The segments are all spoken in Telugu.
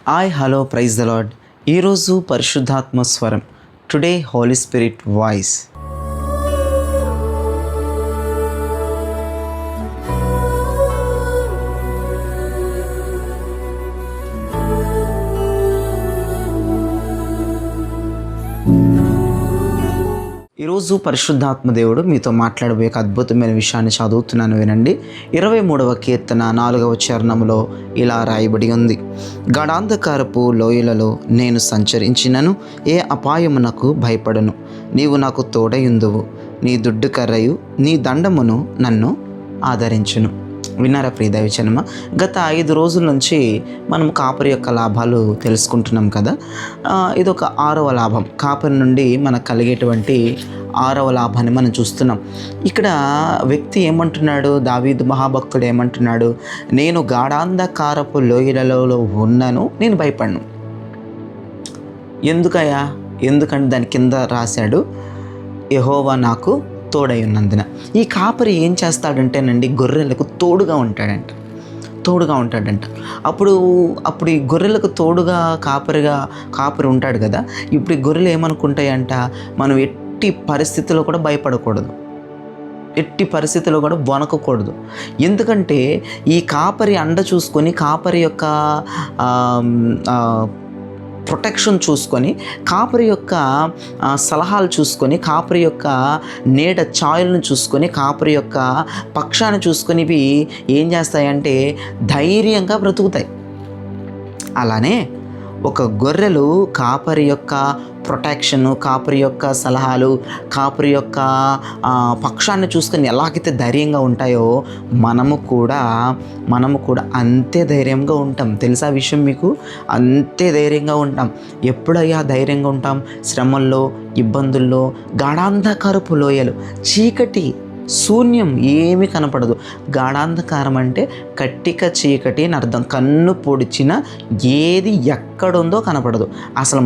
Hi hello praise the Lord. ఈరోజు పరిశుద్ధాత్మ స్వరం, టుడే హోలీ స్పిరిట్ వాయిస్. ఈరోజు పరిశుద్ధాత్మ దేవుడు మీతో మాట్లాడబోయే అద్భుతమైన విషయాన్ని చదువుతున్నాను, వినండి. 23వ కీర్తన 4వ చరణంలో ఇలా రాయబడి ఉంది: గాఢాంధకారపు లోయలలో నేను సంచరించినను ఏ అపాయమునకు భయపడను. నీవు నాకు తోడయుందువు, నీ దుడ్డు కర్రయు నీ దండమును నన్ను ఆదరించును. విన్నారా ప్రియ దైవజనమా? గత 5 రోజుల నుంచి మనం కాపరి యొక్క లాభాలు తెలుసుకుంటున్నాం కదా. ఇదొక 6వ లాభం. కాపరి నుండి మనకు కలిగేటువంటి 6వ లాభాన్ని మనం చూస్తున్నాం. ఇక్కడ వ్యక్తి ఏమంటున్నాడు? దావీదు మహాభక్తుడు ఏమంటున్నాడు? నేను గాఢాంధకారపు లోయలలో ఉన్నను, నేను భయపడను. ఎందుకయ్యా? ఎందుకంటే దాని కింద రాశాడు, యెహోవా నాకు తోడై ఉన్నందున. ఈ కాపరి ఏం చేస్తాడంటేనండి, గొర్రెలకు తోడుగా ఉంటాడంట. అప్పుడు ఈ గొర్రెలకు తోడుగా కాపరి ఉంటాడు కదా. ఇప్పుడు ఈ గొర్రెలు ఏమనుకుంటాయంట, మనం ఎట్టి పరిస్థితుల్లో కూడా భయపడకూడదు, ఎట్టి పరిస్థితుల్లో కూడా వణకకూడదు. ఎందుకంటే ఈ కాపరి అండ చూసుకొని, కాపరి యొక్క ప్రొటెక్షన్ చూసుకొని, కాపరి యొక్క సలహాలు చూసుకొని, కాపరి యొక్క నీడ ఛాయలను చూసుకొని, కాపరి యొక్క పక్షాన్ని చూసుకొని ఇవి ఏం చేస్తాయంటే ధైర్యంగా బ్రతుకుతాయి. అలానే ఒక గొర్రెలు కాపరి యొక్క ప్రొటెక్షను, కాపరి యొక్క సలహాలు, కాపరి యొక్క పక్షాన్ని చూసుకొని ఎలాగైతే ధైర్యంగా ఉంటాయో మనము కూడా అంతే ధైర్యంగా ఉంటాం. తెలుసా విషయం మీకు? అంతే ధైర్యంగా ఉంటాం. ఎప్పుడయ్యా ధైర్యంగా ఉంటాం? శ్రమల్లో, ఇబ్బందుల్లో, గాఢాంధకారపు లోయలు, చీకటి, శూన్యం, ఏమీ కనపడదు. గాఢాంధకారం అంటే కట్టిక చీకటి అని అర్థం. కన్ను పొడిచిన ఏది ఎక్కడుందో కనపడదు. అసలు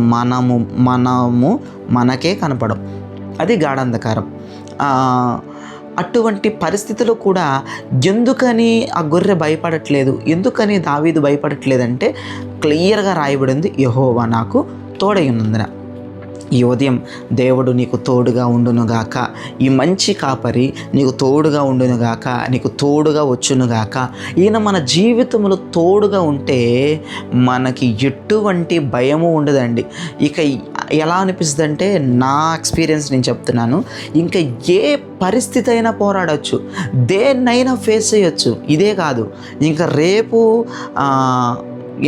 మనకే కనపడం. అది గాఢాంధకారం. అటువంటి పరిస్థితిలో కూడా ఎందుకని ఆ గొర్రె భయపడట్లేదు, ఎందుకని దావీదు భయపడట్లేదంటే క్లియర్గా రాయబడింది, యెహోవా నాకు తోడై ఉన్నందున. ఈ ఉదయం దేవుడు నీకు తోడుగా ఉండునుగాక. ఈ మంచి కాపరి నీకు తోడుగా ఉండునుగాక, నీకు తోడుగా వచ్చునుగాక. ఈయన మన జీవితంలో తోడుగా ఉంటే మనకి ఎటువంటి భయము ఉండదండి. ఇక ఎలా అనిపిస్తుంది అంటే, నా ఎక్స్పీరియన్స్ నేను చెప్తున్నాను, ఇంకా ఏ పరిస్థితి అయినా పోరాడవచ్చు, దేన్నైనా ఫేస్ చేయొచ్చు. ఇదే కాదు, ఇంకా రేపు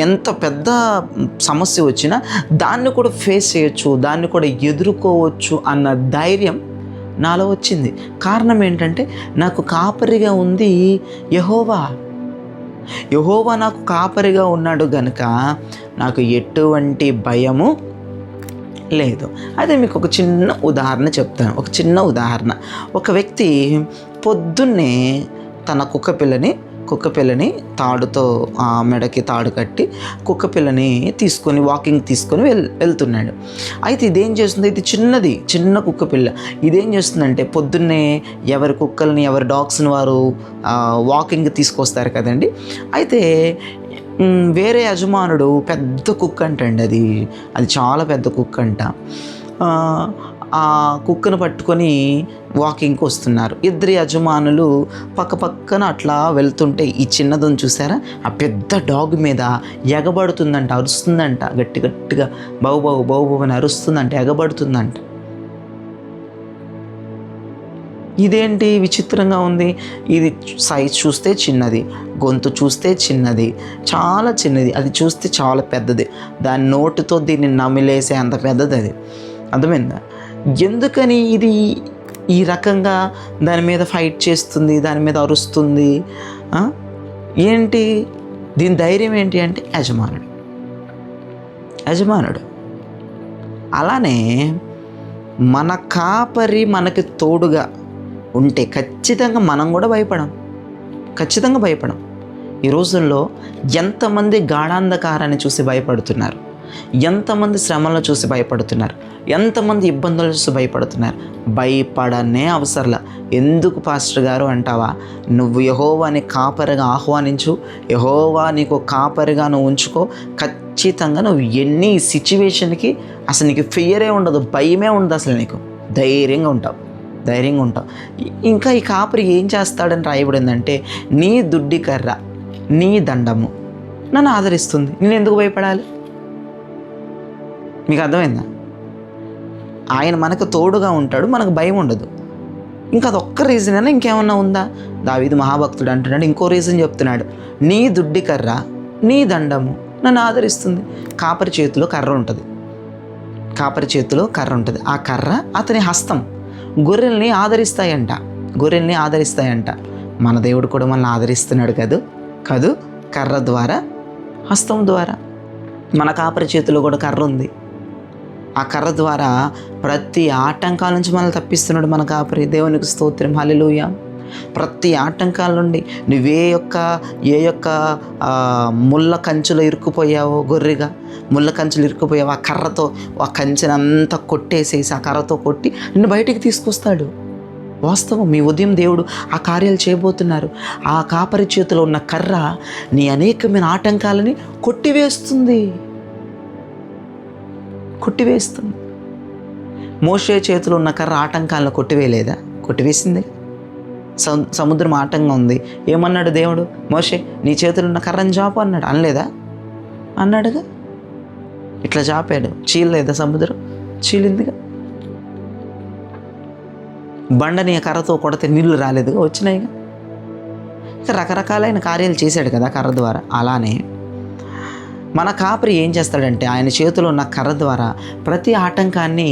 ఎంత పెద్ద సమస్య వచ్చినా దాన్ని కూడా ఫేస్ చేయొచ్చు, దాన్ని కూడా ఎదుర్కోవచ్చు అన్న ధైర్యం నాలో వచ్చింది. కారణం ఏంటంటే, నాకు కాపరిగా ఉంది యెహోవా నాకు కాపరిగా ఉన్నాడు గనుక నాకు ఎటువంటి భయము లేదు. అదే మీకు ఒక చిన్న ఉదాహరణ చెప్తాను. ఒక చిన్న ఉదాహరణ. ఒక వ్యక్తి పొద్దున్నే తన కుక్కపిల్లని తాడుతో మెడకి తాడు కట్టి కుక్కపిల్లని వాకింగ్ తీసుకొని వెళ్తున్నాడు. అయితే ఇదేం చేస్తుంది? ఇది చిన్న కుక్కపిల్ల. ఇదేం చేస్తుందంటే, పొద్దున్నే ఎవరి కుక్కల్ని, ఎవరి డాగ్స్ని వారు వాకింగ్ తీసుకొస్తారు కదండి. అయితే వేరే యజమానుడు పెద్ద కుక్క అంటండి, అది చాలా పెద్ద కుక్క అంట. ఆ కుక్కను పట్టుకొని వాకింగ్కి వస్తున్నారు. 2 యజమానులు పక్కన అట్లా వెళ్తుంటే ఈ చిన్నదని చూసారా, ఆ పెద్ద డాగ్ మీద ఎగబడుతుందంట, అరుస్తుందంట, గట్టిగా బావు అని అరుస్తుందంట, ఎగబడుతుందంట. ఇదేంటి విచిత్రంగా ఉంది? ఇది సైజ్ చూస్తే చిన్నది, గొంతు చూస్తే చిన్నది, చాలా చిన్నది, అది చూస్తే చాలా పెద్దది. దాని నోటుతో దీన్ని నమిలేసే అంత పెద్దది అది. అర్థమైందా? ఎందుకని ఇది ఈ రకంగా దాని మీద ఫైట్ చేస్తుంది, దాని మీద అరుస్తుంది? ఏంటి దీని ధైర్యం? ఏంటి అంటే యజమానుడు. అలానే మన కాపరి మనకి తోడుగా ఉంటే ఖచ్చితంగా మనం కూడా భయపడం. ఈ రోజుల్లో ఎంతమంది గాఢాంధకారాన్ని చూసి భయపడుతున్నారు. ఎంతమంది శ్రమలను చూసి భయపడుతున్నారు, ఎంతమంది ఇబ్బందులు చూసి భయపడుతున్నారు. భయపడనే అవసరంలా. ఎందుకు పాస్టర్ గారు అంటావా, నువ్వు యెహోవాని కాపరిగా ఆహ్వానించు, యెహోవా నీకు కాపరిగా నువ్వు ఉంచుకో, ఖచ్చితంగా నువ్వు ఎన్ని సిచ్యువేషన్కి అసలు నీకు ఫియరే ఉండదు, భయమే ఉండదు, అసలు నీకు ధైర్యంగా ఉంటావు. ఇంకా ఈ కాపరి ఏం చేస్తాడని రాయబడిందంటే, నీ దుడ్డి కర్ర నీ దండము నన్ను ఆదరిస్తుంది, నేను ఎందుకు భయపడాలి? మీకు అర్థమైందా? ఆయన మనకు తోడుగా ఉంటాడు, మనకు భయం ఉండదు. ఇంకా అదొక్క రీజన్ అయినా ఇంకేమన్నా ఉందా? దావీదు మహాభక్తుడు అంటున్నాడు, ఇంకో రీజన్ చెప్తున్నాడు, నీ దుడ్డి కర్ర నీ దండము నన్ను ఆదరిస్తుంది. కాపరి చేతిలో కర్ర ఉంటుంది, ఆ కర్ర అతని హస్తం. గొర్రెల్ని ఆదరిస్తాయంట. మన దేవుడు కూడా మనల్ని ఆదరిస్తున్నాడు కాదు కర్ర ద్వారా, హస్తం ద్వారా. మన కాపరి చేతిలో కూడా కర్ర ఉంది. ఆ కర్ర ద్వారా ప్రతి ఆటంకాల నుంచి మనల్ని తప్పిస్తున్నాడు మన కాపరి. దేవునికి స్తోత్రం, హల్లెలూయా. ప్రతి ఆటంకాల నుండి నువ్వే ఏ యొక్క ముళ్ళ కంచులో ఇరుక్కుపోయావో, గొర్రెగా ముళ్ళ కంచులు ఇరుక్కుపోయావు, ఆ కర్రతో ఆ కంచెనంతా కొట్టేసేసి, ఆ కర్రతో కొట్టి నిన్ను బయటికి తీసుకొస్తాడు. వాస్తవం, మీ ఉదయం దేవుడు ఆ కార్యాలు చేయబోతున్నారు. ఆ కాపరి చేతిలో ఉన్న కర్ర నీ అనేకమైన ఆటంకాలని కొట్టివేస్తుంది. మోషే చేతిలో ఉన్న కర్ర ఆటంకాలను కొట్టివేయలేదా? కొట్టివేసింది. సముద్రం ఆటంగా ఉంది, ఏమన్నాడు దేవుడు? మోషే నీ చేతిలో ఉన్న కర్రని జాపు అన్నాడు. అనలేదా? అన్నాడుగా. ఇట్లా జాపాడు, చీలలేదా సముద్రం? చీలిందిగా. బండని కర్రతో కొడితే నీళ్లు రాలేదుగా, వచ్చినాయిగా. ఇంకా రకరకాలైన కార్యాలు చేశాడు కదా కర్ర ద్వారా. అలానే మన కాపరి ఏం చేస్తాడంటే, ఆయన చేతిలో ఉన్న కర్ర ద్వారా ప్రతి ఆటంకాన్ని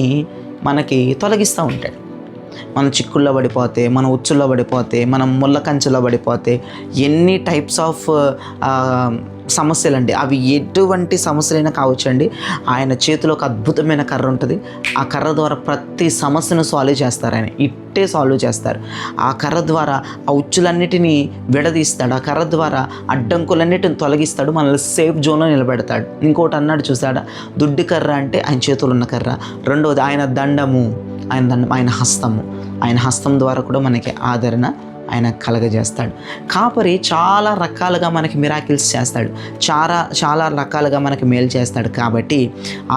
మనకి తొలగిస్తూ ఉంటాడు. మనం చిక్కుల్లో పడిపోతే, మనం ఉచ్చుల్లో పడిపోతే, మనం ముళ్ళ కంచెలో పడిపోతే, ఎన్ని టైప్స్ ఆఫ్ సమస్యలండి, అవి ఎటువంటి సమస్యలైనా కావచ్చండి, ఆయన చేతిలో ఒక అద్భుతమైన కర్ర ఉంటుంది. ఆ కర్ర ద్వారా ప్రతి సమస్యను సాల్వ్ చేస్తారు. ఆయన ఇట్టే సాల్వ్ చేస్తారు. ఆ కర్ర ద్వారా ఆ ఉచ్చులన్నిటినీ విడదీస్తాడు. ఆ కర్ర ద్వారా అడ్డంకులన్నిటిని తొలగిస్తాడు, మనల్ని సేఫ్ జోన్లో నిలబెడతాడు. ఇంకోటి అన్నాడు చూసాడా, దుడ్డి కర్ర అంటే ఆయన చేతిలో ఉన్న కర్ర. రెండవది ఆయన దండము, ఆయన హస్తము. ఆయన హస్తం ద్వారా కూడా మనకి ఆదరణ ఆయన కలగజేస్తాడు. కాపరి చాలా రకాలుగా మనకి మిరాకిల్స్ చేస్తాడు, చాలా రకాలుగా మనకి మేలు చేస్తాడు. కాబట్టి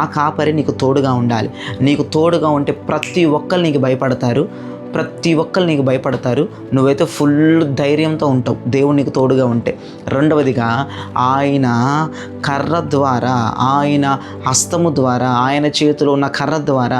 ఆ కాపరి నీకు తోడుగా ఉండాలి. నీకు తోడుగా ఉంటే ప్రతి ఒక్కరు నీకు భయపడతారు. నువ్వైతే ఫుల్ ధైర్యంతో ఉంటావు, దేవుడు నీకు తోడుగా ఉంటే. రెండవదిగా ఆయన కర్ర ద్వారా, ఆయన హస్తము ద్వారా, ఆయన చేతిలో ఉన్న కర్ర ద్వారా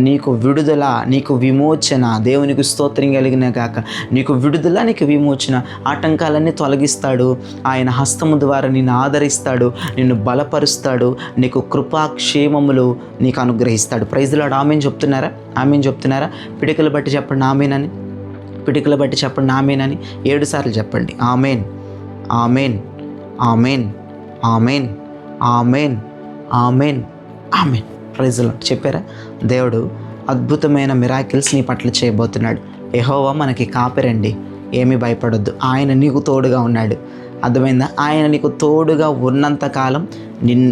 నీకు విడుదల, నీకు విమోచన. దేవునికి స్తోత్రం కలిగిన గాక. నీకు విడుదల, నీకు విమోచన. ఆటంకాలన్నీ తొలగిస్తాడు. ఆయన హస్తము ద్వారా నిన్ను ఆదరిస్తాడు, నిన్ను బలపరుస్తాడు, నీకు కృపాక్షేమములు నీకు అనుగ్రహిస్తాడు. Praise the lord. ఆమేన్ చెప్తున్నారా? పిడికలు బట్టి చెప్పండి ఆమేనని. 7 సార్లు చెప్పండి. Amen, amen, amen, amen, amen, amen, amen. Praise the Lord. చెప్పారా? దేవుడు అద్భుతమైన మిరాకిల్స్ నీ పట్ల చేయబోతున్నాడు. యెహోవా మనకి కాపరండి, ఏమీ భయపడొద్దు. ఆయన నీకు తోడుగా ఉన్నాడు. అర్థమైందా? ఆయన నీకు తోడుగా ఉన్నంతకాలం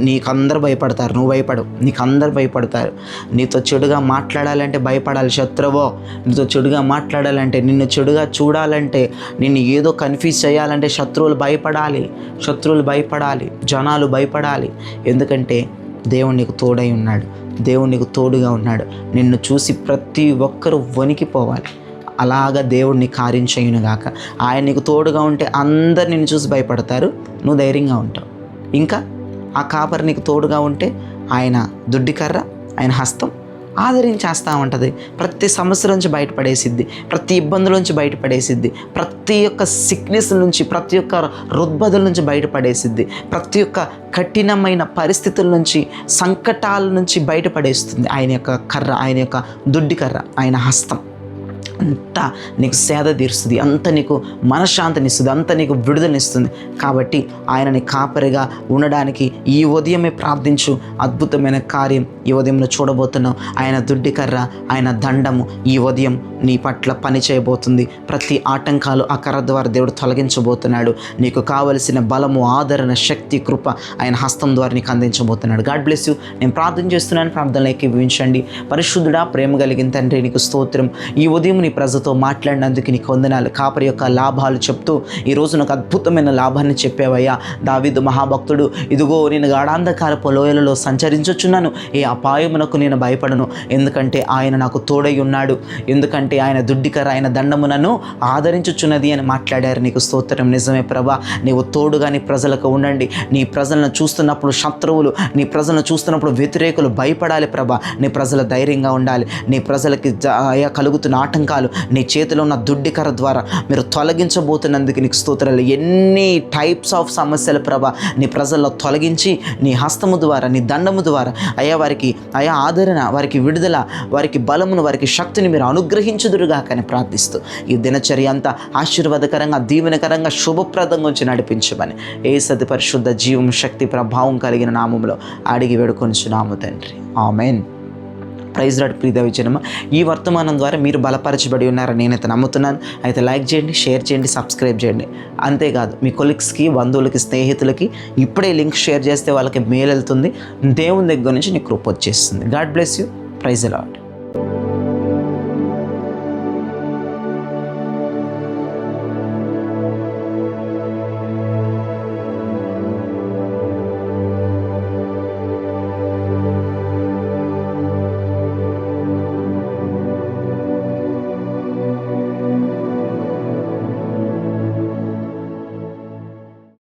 నీకందరూ భయపడతారు, నువ్వు భయపడవు. నీకందరూ భయపడతారు. నీతో చెడుగా మాట్లాడాలంటే భయపడాలి శత్రువో. నీతో చెడుగా మాట్లాడాలంటే, నిన్ను చెడుగా చూడాలంటే, నిన్ను ఏదో కన్ఫ్యూజ్ చేయాలంటే శత్రువులు భయపడాలి, జనాలు భయపడాలి. ఎందుకంటే దేవుడు నీకు తోడై ఉన్నాడు, దేవుడు నీకు తోడుగా ఉన్నాడు. నిన్ను చూసి ప్రతి ఒక్కరూ వణికిపోవాలి. అలాగా దేవుడిని కార్యం చేయునుగాక. ఆయన నీకు తోడుగా ఉంటే అందరు నిన్ను చూసి భయపడతారు, నువ్వు ధైర్యంగా ఉంటావు. ఇంకా ఆ కాపరి నీకు తోడుగా ఉంటే ఆయన దుడ్డి కర్ర, ఆయన హస్తం ఆదరించేస్తూ ఉంటుంది. ప్రతి సమస్య నుంచి బయటపడేసిద్ది, ప్రతి ఇబ్బందుల నుంచి బయటపడేసిద్ది, ప్రతి ఒక్క సిక్నెస్ నుంచి, ప్రతి ఒక్క రుగ్మతల నుంచి బయటపడేసిద్ది, ప్రతి ఒక్క కఠినమైన పరిస్థితుల నుంచి, సంకటాల నుంచి బయటపడేస్తుంది ఆయన యొక్క కర్ర, ఆయన యొక్క దుడ్డి కర్ర, ఆయన హస్తం. అంతా నీకు సేద తీరుస్తుంది, అంత నీకు మనశ్శాంతినిస్తుంది, అంత నీకు విడుదలనిస్తుంది. కాబట్టి ఆయనని కాపరిగా ఉండడానికి ఈ ఉదయమే ప్రార్థించు. అద్భుతమైన కార్యం ఈ ఉదయం నువ్వు చూడబోతున్నావు. ఆయన దుడ్డి కర్ర, ఆయన దండము ఈ ఉదయం నీ పట్ల పని చేయబోతుంది. ప్రతి ఆటంకాలు ఆ కర్ర ద్వారా దేవుడు తొలగించబోతున్నాడు. నీకు కావలసిన బలము, ఆదరణ, శక్తి, కృప ఆయన హస్తం ద్వారా నీకు అందించబోతున్నాడు. God bless you. నేను ప్రార్థన చేస్తున్నాను, ప్రార్థనలు ఏకీభవించండి. పరిశుద్ధుడా, ప్రేమ కలిగిన తండ్రి, నీకు స్తోత్రం. ఈ ఉదయం నీ ప్రజతో మాట్లాడినందుకు నీకు వందనాలు. కాపరి యొక్క లాభాలు చెప్తూ ఈరోజు నాకు అద్భుతమైన లాభాన్ని చెప్పావయ్యా. దావీదు మహాభక్తుడు, ఇదిగో నేను గాఢాంధకారపు లోయలలో సంచరించుచున్నాను, ఏ అపాయమునకు నేను భయపడను, ఎందుకంటే ఆయన నాకు తోడై ఉన్నాడు, ఎందుకంటే ఆయన దుడ్డికర, ఆయన దండము నన్ను ఆదరించుచున్నది అని మాట్లాడారు. నీకు స్తోత్రం. నిజమే ప్రభా, నీవు తోడుగా నీ ప్రజలకు ఉండండి. నీ ప్రజలను చూస్తున్నప్పుడు శత్రువులు, నీ ప్రజలను చూస్తున్నప్పుడు వ్యతిరేకులు భయపడాలి ప్రభా. నీ ప్రజలు ధైర్యంగా ఉండాలి. నీ ప్రజలకి కలుగుతున్న ఆటంకాలు నీ చేతిలో ఉన్న దుడ్డికర ద్వారా మీరు తొలగించబోతున్నందుకు నీకు స్తోత్రాలు. ఎన్ని టైప్స్ ఆఫ్ సమస్యలు ప్రభా నీ ప్రజల్లో తొలగించి నీ హస్తము ద్వారా, నీ దండము ద్వారా వారికి ఆదరణ, వారికి విడుదల, వారికి బలమును, వారికి శక్తిని మీరు అనుగ్రహించుదురుగా కానీ ప్రార్థిస్తూ ఈ దినచర్య అంతా ఆశీర్వాదకరంగా, దీవెనకరంగా, శుభప్రదంగా ఉంచి నడిపించమని యేసు పరిశుద్ధ జీవం, శక్తి, ప్రభావం కలిగిన నామములో అడిగి వేడుకొనుచున్నాము తండ్రి. ఆమేన్. Praise Lord. ప్రియదేవి జనమ, ఈ వర్తమానం ద్వారా మీరు బలపరచబడి ఉన్నారని నేనైతే నమ్ముతున్నాను. అయితే లైక్ చేయండి, షేర్ చేయండి, సబ్స్క్రైబ్ చేయండి. అంతేకాదు మీ కొలీగ్స్కి, బంధువులకి, స్నేహితులకి ఇప్పుడే లింక్ షేర్ చేస్తే వాళ్ళకి మేలు వెళ్తుంది. దేవుని దగ్గర నుంచి నీకు కృప వచ్చేస్తుంది. God bless you. Praise lord.